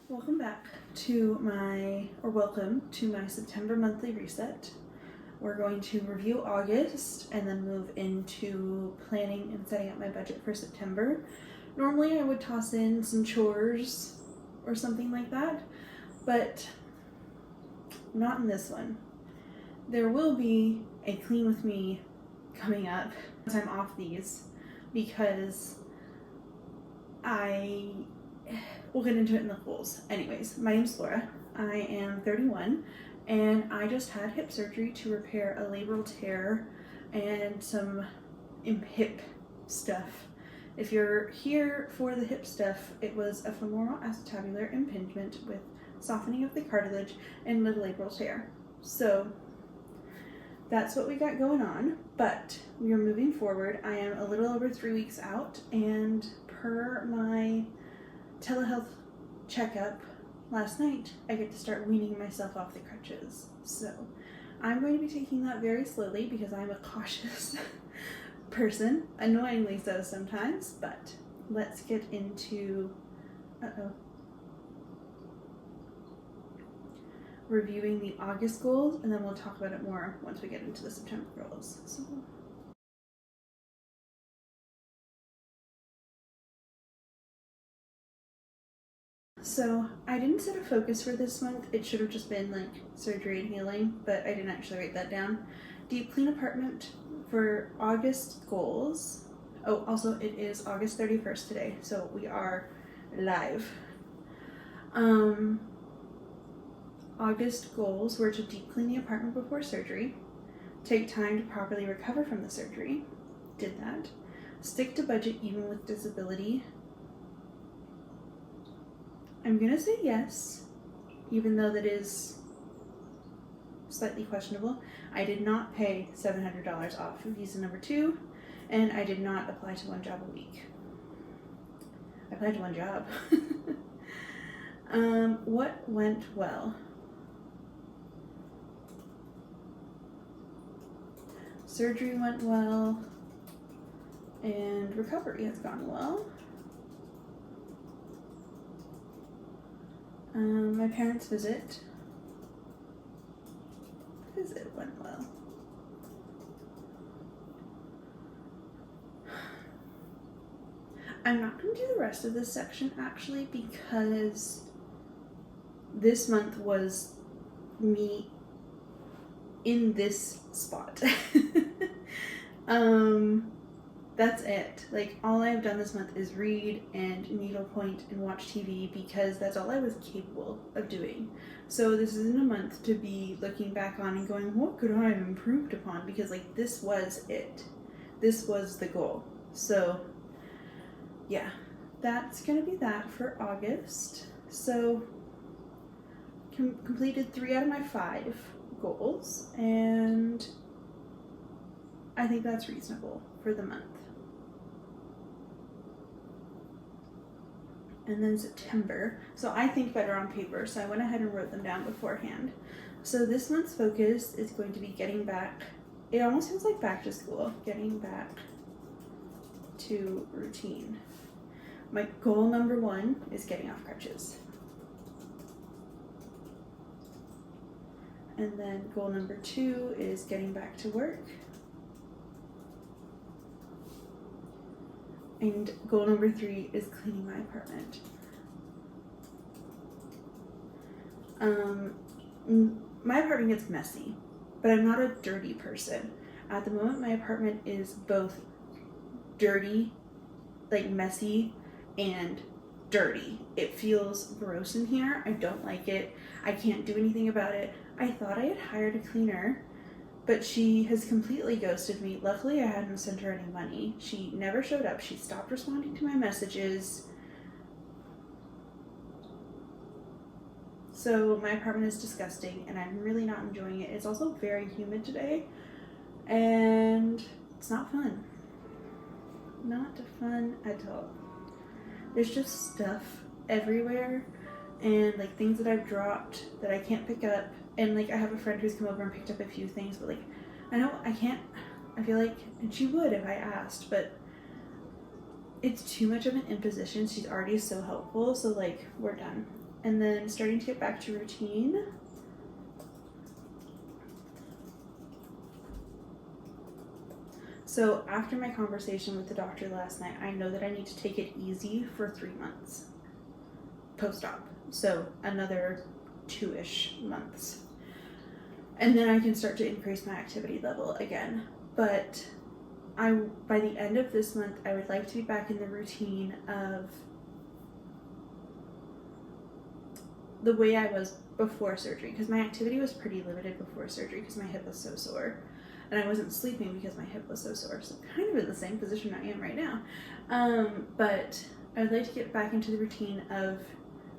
Welcome to my September monthly reset. We're going to review August and then move into planning and setting up my budget for September. Normally I would toss in some chores or something like that, but not in this one. There will be a clean with me coming up once I'm off these, because we'll get into it in the goals. Anyways, my name's Laura. I am 31 and I just had hip surgery to repair a labral tear and some hip stuff. If you're here for the hip stuff, it was a femoral acetabular impingement with softening of the cartilage and the labral tear. So that's what we got going on, but we are moving forward. I am a little over 3 weeks out, and per my telehealth checkup last night, I get to start weaning myself off the crutches. So I'm going to be taking that very slowly because I'm a cautious person, annoyingly so sometimes, but let's get into reviewing the August goals, and then we'll talk about it more once we get into the September goals. So I didn't set a focus for this month. It should have just been like surgery and healing, but I didn't actually write that down. Deep clean apartment for August goals. Oh, also it is August 31st today, so we are live. August goals were to deep clean the apartment before surgery, take time to properly recover from the surgery, did that, stick to budget even with disability. I'm gonna say yes, even though that is slightly questionable. I did not pay $700 off of visa number 2, and I did not apply to one job a week. I applied to one job. What went well? Surgery went well, and recovery has gone well. My parents' visit went well. I'm not going to do the rest of this section actually, because this month was me in this spot. That's it. Like, all I've done this month is read and needlepoint and watch TV, because that's all I was capable of doing. So this isn't a month to be looking back on and going, what could I have improved upon? Because like, this was it. This was the goal. So yeah, that's gonna be that for August. So completed 3 out of my 5 goals, and I think that's reasonable for the month. And then September. So I think better on paper, so I went ahead and wrote them down beforehand. So this month's focus is going to be getting back, it almost feels like back to school, getting back to routine. My goal number 1 is getting off crutches. And then goal number 2 is getting back to work. And goal number 3 is cleaning my apartment. My apartment gets messy, but I'm not a dirty person. At the moment, my apartment is both dirty, like messy, and dirty. It feels gross in here. I don't like it. I can't do anything about it. I thought I had hired a cleaner, but she has completely ghosted me. Luckily, I hadn't sent her any money. She never showed up. She stopped responding to my messages. So my apartment is disgusting, and I'm really not enjoying it. It's also very humid today, and it's not fun. Not fun at all. There's just stuff everywhere, and like things that I've dropped that I can't pick up. And like, I have a friend who's come over and picked up a few things, but like, I feel like, and she would if I asked, but it's too much of an imposition. She's already so helpful, so like, we're done. and then starting to get back to routine. So after my conversation with the doctor last night, I know that I need to take it easy for 3 months post-op. So another 2-ish months. And then I can start to increase my activity level again. But by the end of this month, I would like to be back in the routine of the way I was before surgery, because my activity was pretty limited before surgery because my hip was so sore. And I wasn't sleeping because my hip was so sore. So kind of in the same position I am right now. But I would like to get back into the routine of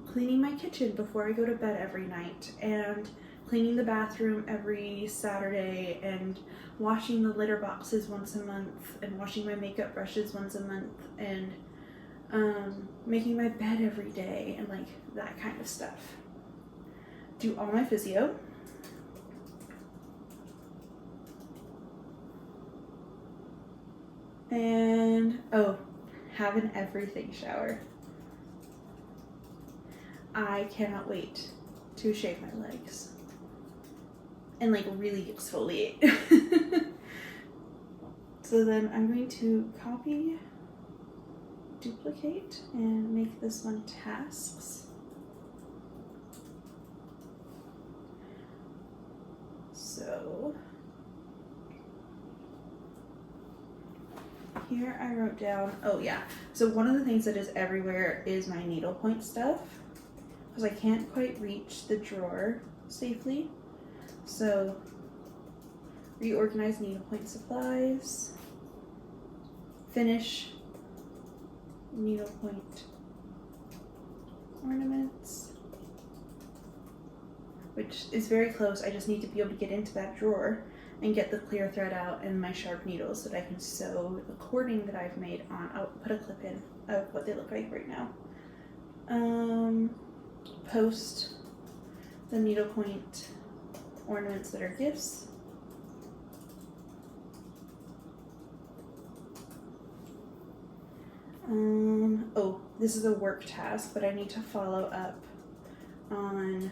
cleaning my kitchen before I go to bed every night, and cleaning the bathroom every Saturday, and washing the litter boxes once a month, and washing my makeup brushes once a month, and making my bed every day, and like that kind of stuff. Do all my physio. And have an everything shower. I cannot wait to shave my legs and like really exfoliate. So then I'm going to copy, duplicate, and make this one tasks. So here I wrote down, so one of the things that is everywhere is my needlepoint stuff, because I can't quite reach the drawer safely. So reorganize needlepoint supplies, finish needlepoint ornaments, which is very close. I just need to be able to get into that drawer and get the clear thread out and my sharp needles so that I can sew the cording that I've made on. I'll put a clip in of what they look like right now. Post the needlepoint ornaments that are gifts. This is a work task, but I need to follow up on.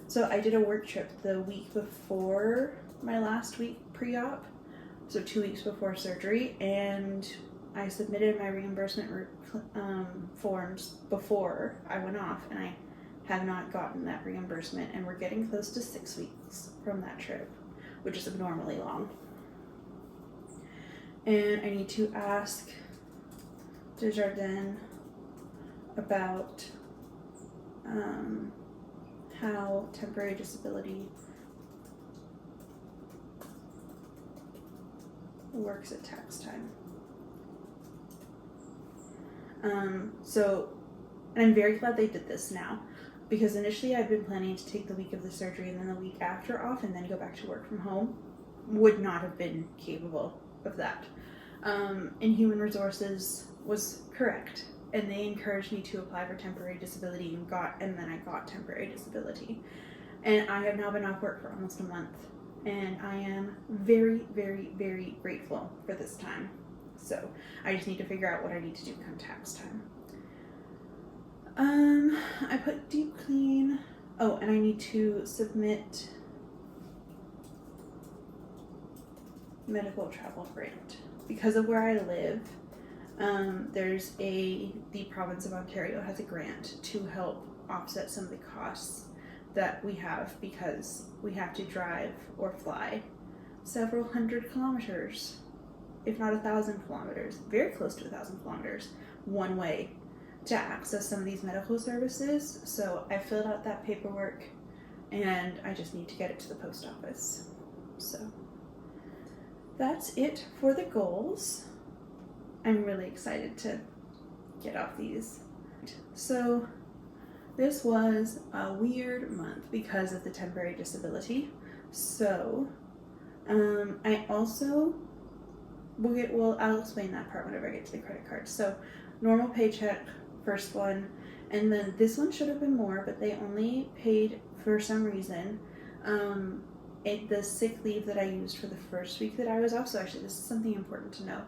So I did a work trip the week before my last week pre-op, so 2 weeks before surgery, and I submitted my reimbursement forms before I went off, and I have not gotten that reimbursement, and we're getting close to 6 weeks from that trip, which is abnormally long. And I need to ask Desjardins about how temporary disability works at tax time. And I'm very glad they did this now, because initially I'd been planning to take the week of the surgery and then the week after off and then go back to work from home. Would not have been capable of that. And Human Resources was correct, and they encouraged me to apply for temporary disability, and then I got temporary disability. And I have now been off work for almost a month, and I am very, very, very grateful for this time. So I just need to figure out what I need to do come tax time. I put deep clean. Oh, and I need to submit medical travel grant. Because of where I live, the province of Ontario has a grant to help offset some of the costs that we have, because we have to drive or fly several hundred kilometers, if not 1,000 kilometers, very close to 1,000 kilometers one way to access some of these medical services. So I filled out that paperwork and I just need to get it to the post office. So that's it for the goals. I'm really excited to get off these. So this was a weird month because of the temporary disability. So I also I'll explain that part whenever I get to the credit card. So normal paycheck, first one, and then this one should have been more, but they only paid, for some reason, the sick leave that I used for the first week that I was off. So actually, this is something important to know.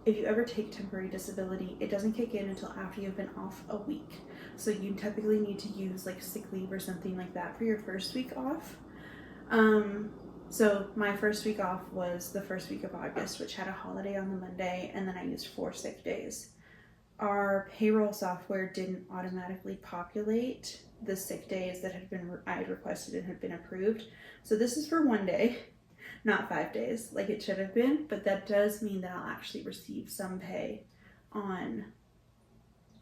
if you ever take temporary disability, it doesn't kick in until after you've been off a week. So you typically need to use like sick leave or something like that for your first week off. So my first week off was the first week of August, which had a holiday on the Monday, and then I used 4 sick days. Our payroll software didn't automatically populate the sick days that I had requested and had been approved. So this is for 1 day, not 5 days like it should have been, but that does mean that I'll actually receive some pay on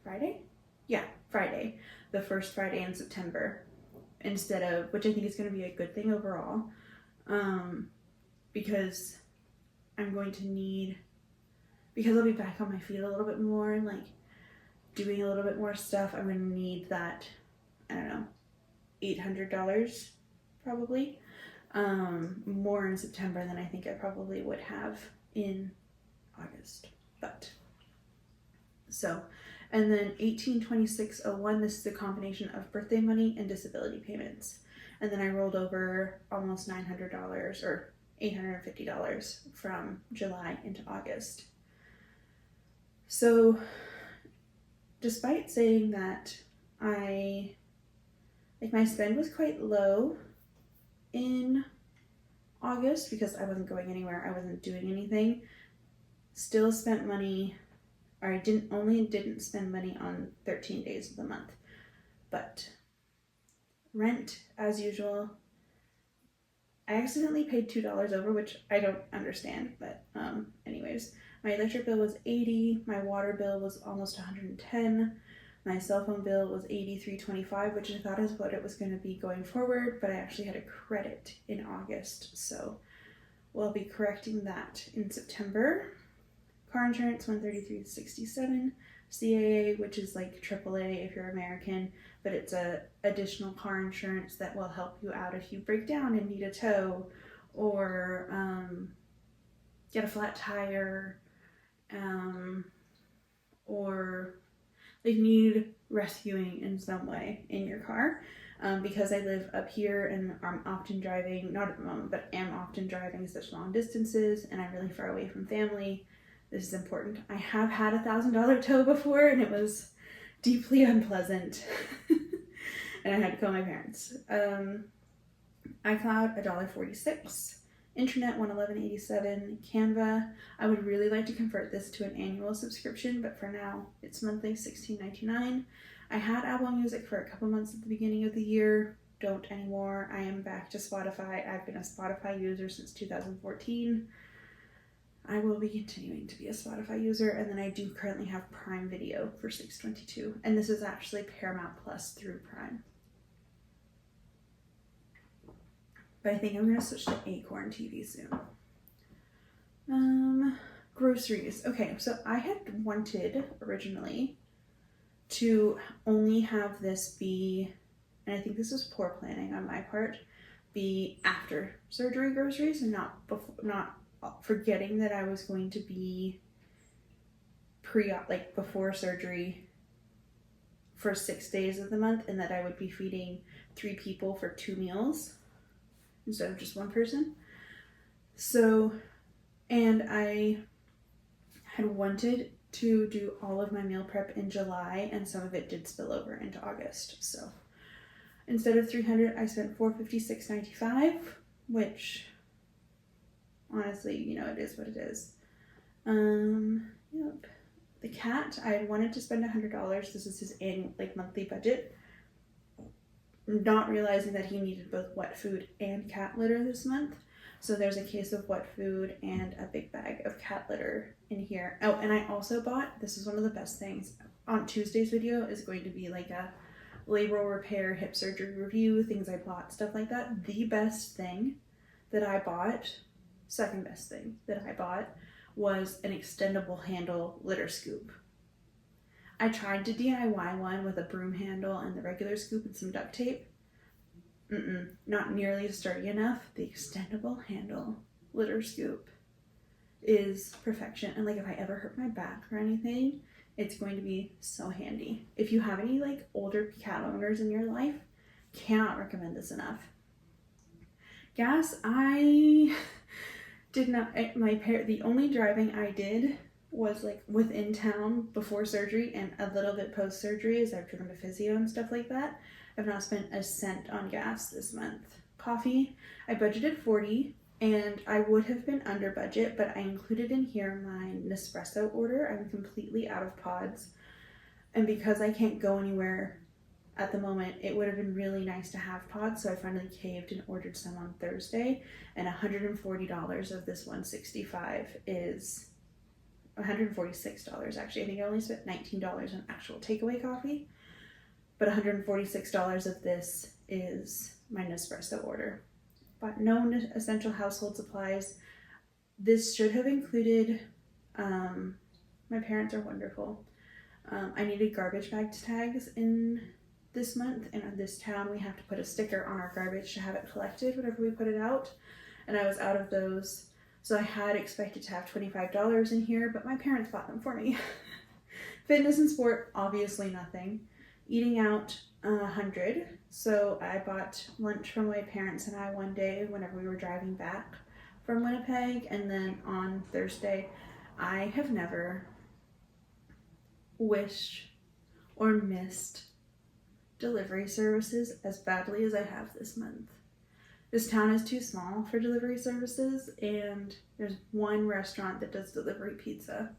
Friday? Yeah, Friday, the first Friday in September, instead of, which I think is going to be a good thing overall, because I'm going to need, because I'll be back on my feet a little bit more and like doing a little bit more stuff, I'm going to need that, I don't know, $800 probably, more in September than I think I probably would have in August. But so, and then 182601, this is a combination of birthday money and disability payments. And then I rolled over almost $900 or $850 from July into August. So despite saying that my spend was quite low in August because I wasn't going anywhere, I wasn't doing anything, still spent money, or I didn't spend money on 13 days of the month. But rent, as usual, I accidentally paid $2 over, which I don't understand, but anyways, my electric bill was $80, my water bill was almost $110, my cell phone bill was $83.25, which I thought is what it was going to be going forward, but I actually had a credit in August, so we'll be correcting that in September. Car insurance, $133.67, CAA, which is like AAA if you're American, but it's a additional car insurance that will help you out if you break down and need a tow, or get a flat tire, or like need rescuing in some way in your car. Because I live up here and I'm often driving, not at the moment, but am often driving such long distances, and I'm really far away from family. This is important. I have had a $1,000 tow before, and it was deeply unpleasant. And I had to call my parents. iCloud, $1.46. Internet, $111.87. Canva, I would really like to convert this to an annual subscription, but for now, it's monthly, $16.99. I had Apple Music for a couple months at the beginning of the year. Don't anymore. I am back to Spotify. I've been a Spotify user since 2014. I will be continuing to be a Spotify user, and then I do currently have Prime Video for $6.22, and this is actually Paramount Plus through Prime. But I think I'm going to switch to Acorn TV soon. Groceries. Okay, so I had wanted originally to only have this be, and I think this is poor planning on my part, be after surgery groceries and not forgetting that I was going to be before surgery for 6 days of the month, and that I would be feeding 3 people for 2 meals instead of just 1 person. So, and I had wanted to do all of my meal prep in July, and some of it did spill over into August. So instead of $300, I spent $456.95, which honestly, you know, it is what it is. Yep. The cat, I wanted to spend $100. This is his annual, monthly budget. Not realizing that he needed both wet food and cat litter this month. So there's a case of wet food and a big bag of cat litter in here. Oh, and I also bought, this is one of the best things, on Tuesday's video is going to be like a labral repair, hip surgery review, things I bought, stuff like that. The best thing that I bought, second best thing that I bought, was an extendable handle litter scoop. I tried to DIY one with a broom handle and the regular scoop and some duct tape. Not nearly sturdy enough. The extendable handle litter scoop is perfection. And if I ever hurt my back or anything, it's going to be so handy. If you have any older cat owners in your life, cannot recommend this enough. Gas, I did not, the only driving I did was like within town before surgery and a little bit post surgery as I've driven to physio and stuff like that. I've not spent a cent on gas this month. Coffee, I budgeted 40 and I would have been under budget, but I included in here my Nespresso order. I'm completely out of pods. And because I can't go anywhere at the moment, it would have been really nice to have pods, so I finally caved and ordered some on Thursday, and $140 of this $165 is $146 actually. I think I only spent $19 on actual takeaway coffee, but $146 of this is my Nespresso order. But no essential household supplies. This should have included, my parents are wonderful. I needed garbage bag tags in this month, and in this town we have to put a sticker on our garbage to have it collected whenever we put it out, and I was out of those, so I had expected to have $25 in here, but my parents bought them for me. Fitness and sport, obviously nothing. Eating out, 100. So I bought lunch from my parents and I one day whenever we were driving back from Winnipeg, and then on Thursday. I have never wished or missed delivery services as badly as I have this month. This town is too small for delivery services, and there's one restaurant that does delivery pizza.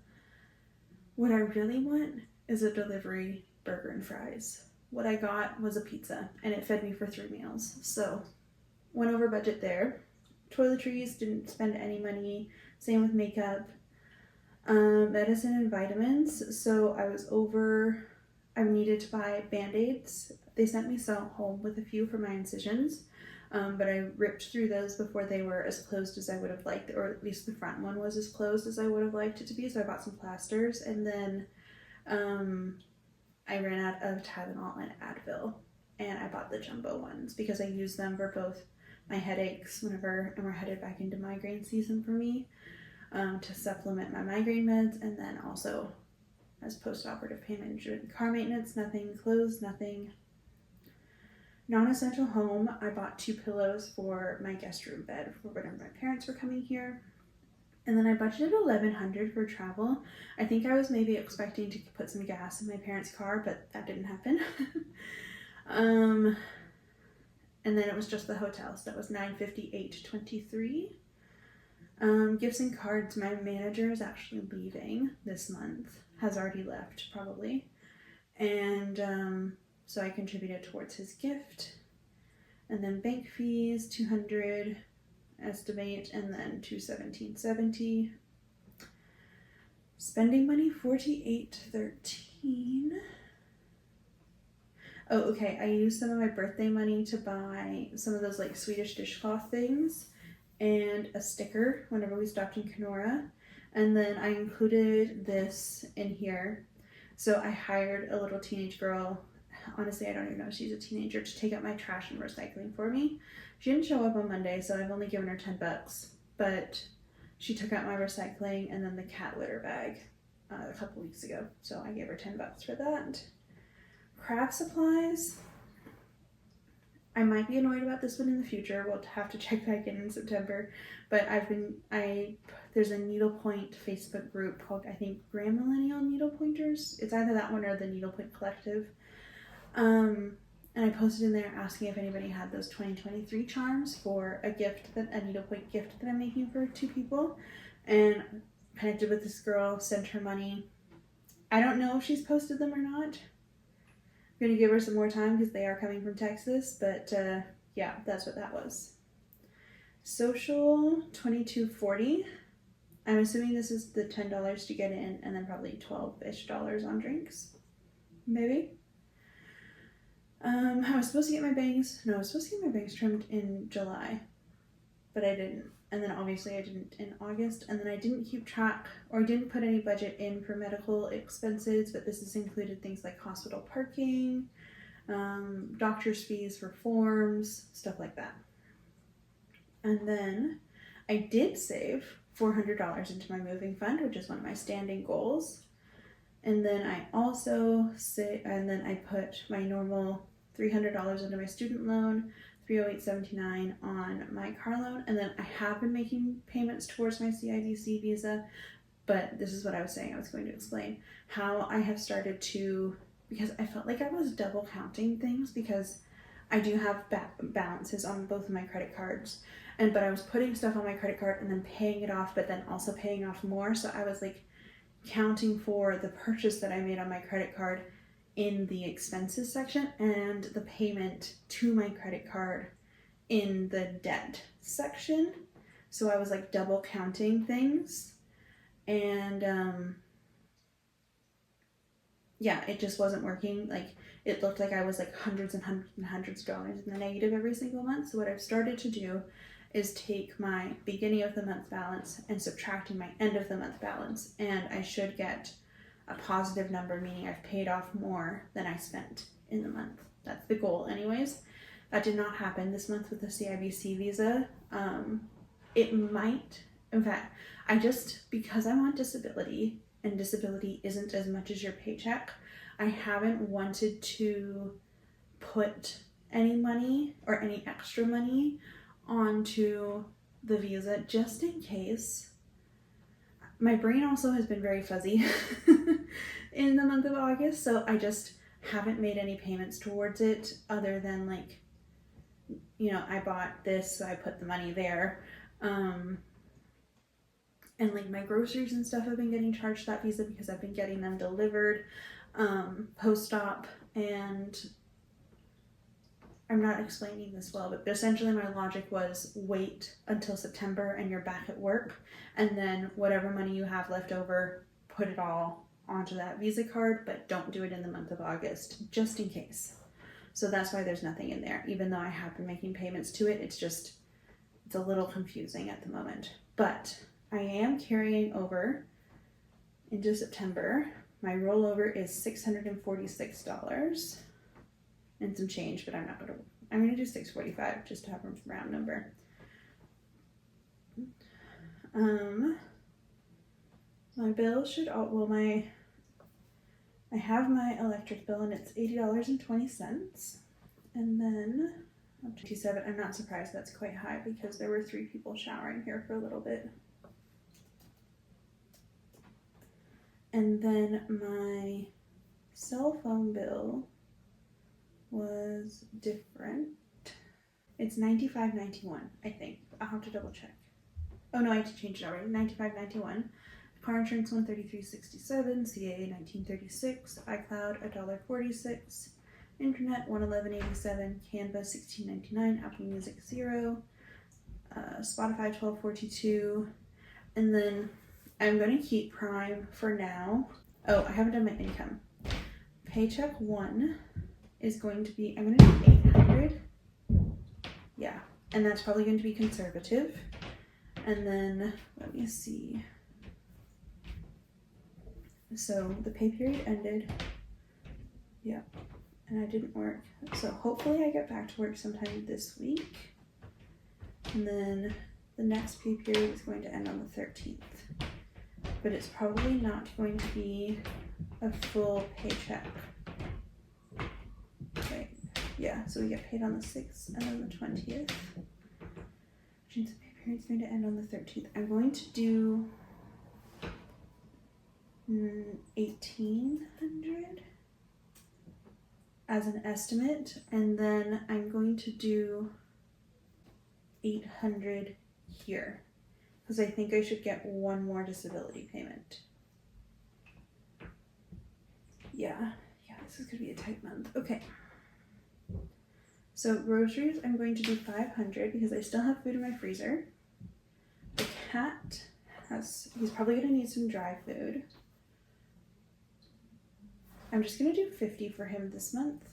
What I really want is a delivery burger and fries. What I got was a pizza, and it fed me for 3 meals, so went over budget there. Toiletries, didn't spend any money. Same with makeup. Medicine and vitamins, so I was over. I needed to buy Band-Aids. They sent me some home with a few for my incisions, but I ripped through those before they were as closed as I would have liked, or at least the front one was as closed as I would have liked it to be, so I bought some plasters, and then I ran out of Tylenol and Advil, and I bought the jumbo ones because I use them for both my headaches whenever we're headed back into migraine season for me, to supplement my migraine meds, and then also as post-operative pain management. Car maintenance, nothing. Clothes, nothing. Non-essential home, I bought 2 pillows for my guest room bed for whenever my parents were coming here. And then I budgeted $1,100 for travel. I think I was maybe expecting to put some gas in my parents' car, but that didn't happen. And then it was just the hotel, so that was $958.23. Gifts and cards, my manager is actually leaving this month, has already left probably, and so I contributed towards his gift. And then bank fees, $200 estimate, and then $217.70. Spending money, $48.13. Oh, okay, I used some of my birthday money to buy some of those like Swedish dishcloth things and a sticker whenever we stopped in Kenora. And then I included this in here. So I hired a little teenage girl, honestly I don't even know if she's a teenager, to take out my trash and recycling for me. She didn't show up on Monday, so I've only given her $10, but she took out my recycling and then the cat litter bag a couple weeks ago, so I gave her $10 for that. Craft supplies, I might be annoyed about this one in the future. We'll have to check back in September, but there's a needlepoint Facebook group called, I think, Grand Millennial Needlepointers. It's either that one or the Needlepoint Collective. And I posted in there asking if anybody had those 2023 charms for a needlepoint gift that I'm making for 2 people, and connected with this girl, sent her money. I don't know if she's posted them or not. I'm gonna give her some more time because they are coming from Texas, but yeah, that's what that was. Social, $22.40. I'm assuming this is the $10 to get in, and then probably $12-ish on drinks, maybe. I was supposed to get my bangs trimmed in July, but I didn't. And then obviously I didn't in August, and then I didn't keep track, or I didn't put any budget in for medical expenses, but this has included things like hospital parking, doctor's fees for forms, stuff like that. And then I did save $400 into my moving fund, which is one of my standing goals. And then I put my normal $300 into my student loan, $308.79 on my car loan, and then I have been making payments towards my CIBC visa, But this is what I was saying. I was going to explain how I have started to, because I felt like I was double counting things, because I do have balances on both of my credit cards, but I was putting stuff on my credit card and then paying it off, but then also paying off more. So I was like counting for the purchase that I made on my credit card in the expenses section and the payment to my credit card in the debt section. So I was like double counting things, and yeah, it just wasn't working. Like, it looked like I was like hundreds and hundreds and hundreds of dollars in the negative every single month. So what I've started to do is take my beginning of the month balance and subtracting my end of the month balance, and I should get a positive number, meaning I've paid off more than I spent in the month. That's the goal anyways. That did not happen this month with the CIBC visa. It might, in fact, because I'm on disability, and disability isn't as much as your paycheck, I haven't wanted to put any money or any extra money onto the visa, just in case. My brain also has been very fuzzy in the month of August, so I just haven't made any payments towards it, other than like, you know, I bought this, so I put the money there. And like my groceries and stuff have been getting charged that visa because I've been getting them delivered post-op. And I'm not explaining this well, but essentially my logic was wait until September and you're back at work, and then whatever money you have left over, put it all onto that visa card, but don't do it in the month of August, just in case. So that's why there's nothing in there, even though I have been making payments to it. It's a little confusing at the moment. But I am carrying over into September. My rollover is $646 and some change, but I'm going to do $645 just to have a round number. My bill should, I have my electric bill and it's $80.20. And then up to 27, I'm not surprised that's quite high because there were 3 people showering here for a little bit. And then my cell phone bill was different. It's $95.91, I think. I'll have to double check. Oh no, I had to change it already. $95.91. Car insurance $133.67, CAA $19.36, iCloud $1.46, Internet $111.87, Canva $16.99, Apple Music $0, Spotify $12.42, and then I'm going to keep Prime for now. Oh, I haven't done my income. Paycheck 1 is going to be, I'm going to do $800. Yeah, and that's probably going to be conservative. And then, let me see. So the pay period ended. Yeah, and I didn't work. So hopefully I get back to work sometime this week. And then the next pay period is going to end on the 13th. But it's probably not going to be a full paycheck. Okay, yeah, so we get paid on the 6th and then the 20th. Which means the pay period is going to end on the 13th. I'm going to do $1,800 as an estimate, and then I'm going to do $800 here because I think I should get one more disability payment. Yeah, this is gonna be a tight month. Okay, so groceries, I'm going to do $500 because I still have food in my freezer. The cat he's probably gonna need some dry food. I'm just gonna do $50 for him this month.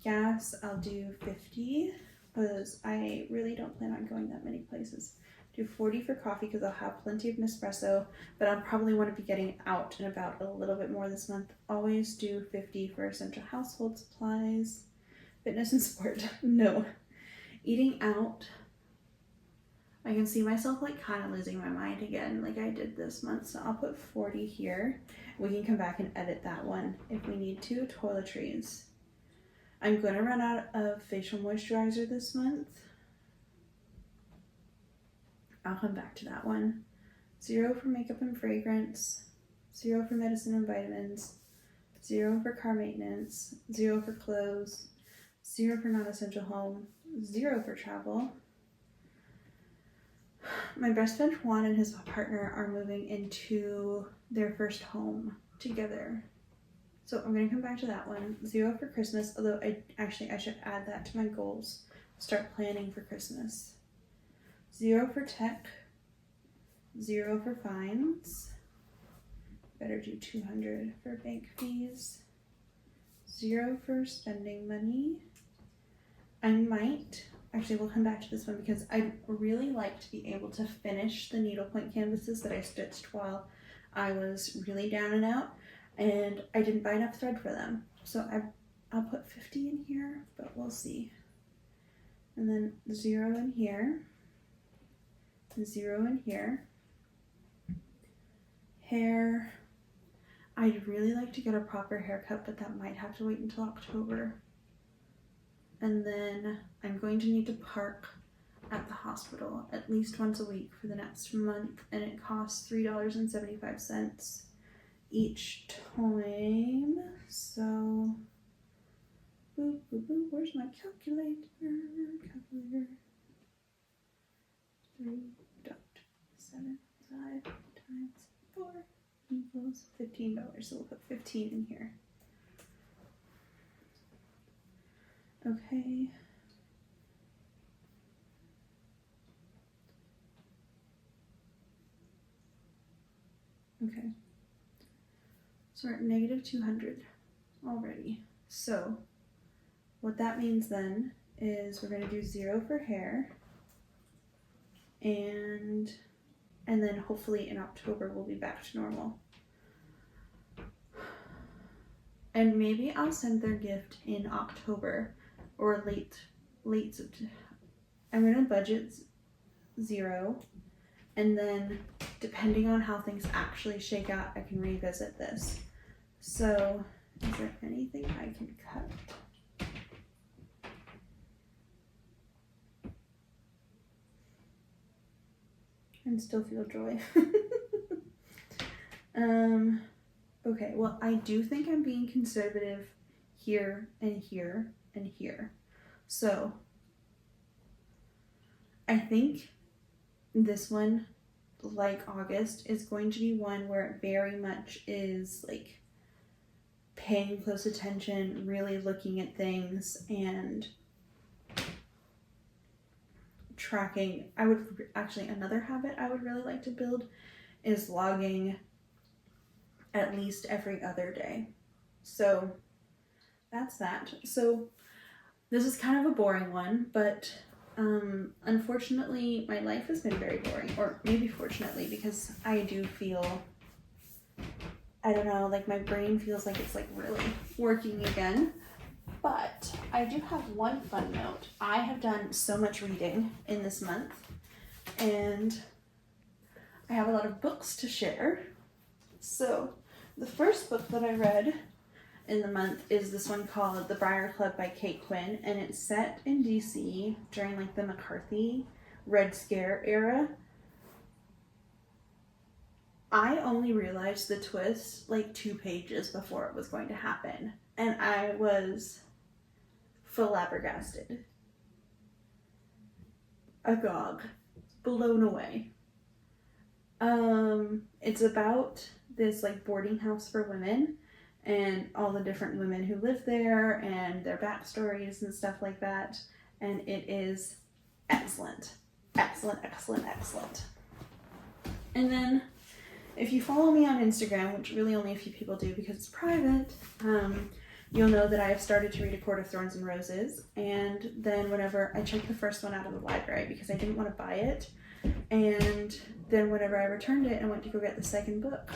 Gas, I'll do $50 because I really don't plan on going that many places. Do $40 for coffee because I'll have plenty of Nespresso, but I'll probably want to be getting out and about a little bit more this month. Always do $50 for essential household supplies. Fitness and sport, no. Eating out, I can see myself like kind of losing my mind again like I did this month, so I'll put $40 here. We can come back and edit that one if we need to. Toiletries. I'm going to run out of facial moisturizer this month. I'll come back to that one. 0 for makeup and fragrance, 0 for medicine and vitamins, 0 for car maintenance, 0 for clothes, 0 for non-essential home, 0 for travel. My best friend Juan and his partner are moving into their first home together. So I'm going to come back to that one. 0 for Christmas, although I should add that to my goals. Start planning for Christmas. 0 for tech. 0 for fines. Better do 200 for bank fees. 0 for spending money. We'll come back to this one because I'd really like to be able to finish the needlepoint canvases that I stitched while I was really down and out, and I didn't buy enough thread for them. So I'll put 50 in here, but we'll see. And then 0 in here, 0 in here. Hair, I'd really like to get a proper haircut, but that might have to wait until October. And then I'm going to need to park at the hospital at least once a week for the next month, and it costs $3.75 each time. So, boop, boop, boop, where's my calculator? 3.75 times 4 equals $15. So we'll put 15 in here. Okay. Okay. So we're at negative 200 already. So what that means then is we're going to do 0 for hair, and then hopefully in October we'll be back to normal. And maybe I'll send their gift in October or late September. I'm going to budget 0, and then depending on how things actually shake out, I can revisit this. So is there anything I can cut? And still feel joy. Okay, well, I do think I'm being conservative here and here and here. So I think this one, like August, is going to be one where it very much is like paying close attention, really looking at things and tracking. Another habit I would really like to build is logging at least every other day. So that's that. So this is kind of a boring one, but unfortunately my life has been very boring, or maybe fortunately, because I do feel, I don't know, like my brain feels like it's like really working again. But I do have one fun note. I have done so much reading in this month, and I have a lot of books to share. So the first book that I read in the month is this one called The Briar Club by Kate Quinn, and it's set in DC during like the McCarthy Red Scare era. I only realized the twist like 2 pages before it was going to happen, and I was flabbergasted, agog, blown away. It's about this like boarding house for women and all the different women who live there and their backstories and stuff like that, and it is excellent. And then if you follow me on Instagram, which really only a few people do because it's private, you'll know that I have started to read A Court of Thorns and Roses, and then whenever I checked the first one out of the library because I didn't want to buy it, and then whenever I returned it and went to go get the second book,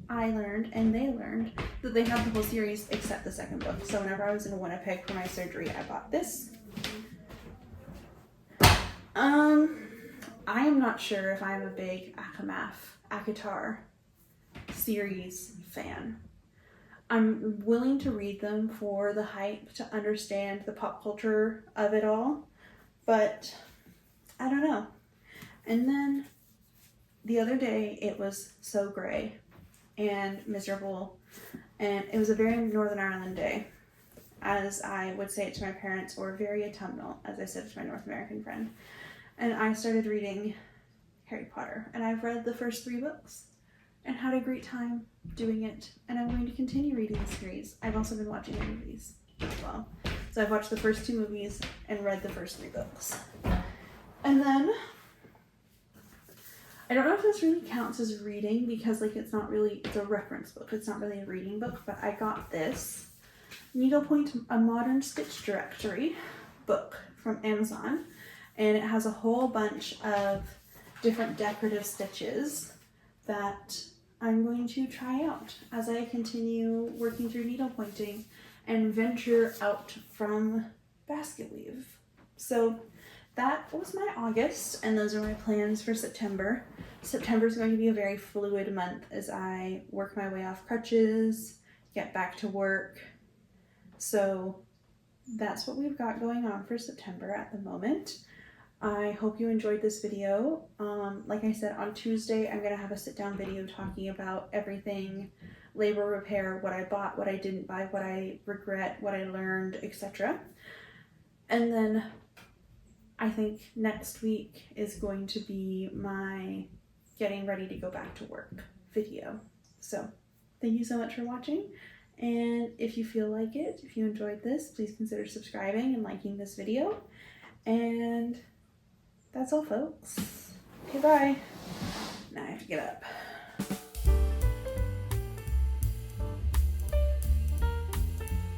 I learned, and they learned, that they have the whole series except the second book. So whenever I was in Winnipeg for my surgery, I bought this. I am not sure if I'm a big ACOTAR series fan. I'm willing to read them for the hype, to understand the pop culture of it all, but I don't know. And then the other day it was so gray and miserable, and it was a very Northern Ireland day, as I would say it to my parents, or very autumnal, as I said it to my North American friend. And I started reading Harry Potter, and I've read the first 3 books and had a great time doing it, and I'm going to continue reading the series. I've also been watching the movies as well. So I've watched the first 2 movies and read the first 3 books. And then, I don't know if this really counts as reading, because like it's a reference book. It's not really a reading book, but I got this Needlepoint, a Modern Stitch Directory book from Amazon, and it has a whole bunch of different decorative stitches that I'm going to try out as I continue working through needlepointing and venture out from basket weave. So that was my August, and those are my plans for September. September is going to be a very fluid month as I work my way off crutches, get back to work. So that's what we've got going on for September at the moment. I hope you enjoyed this video. Like I said, on Tuesday, I'm going to have a sit-down video talking about everything labor repair, what I bought, what I didn't buy, what I regret, what I learned, etc. And then I think next week is going to be my getting ready to go back to work video. So thank you so much for watching. And if you feel like it, if you enjoyed this, please consider subscribing and liking this video. And that's all, folks. Okay, bye. Now I have to get up.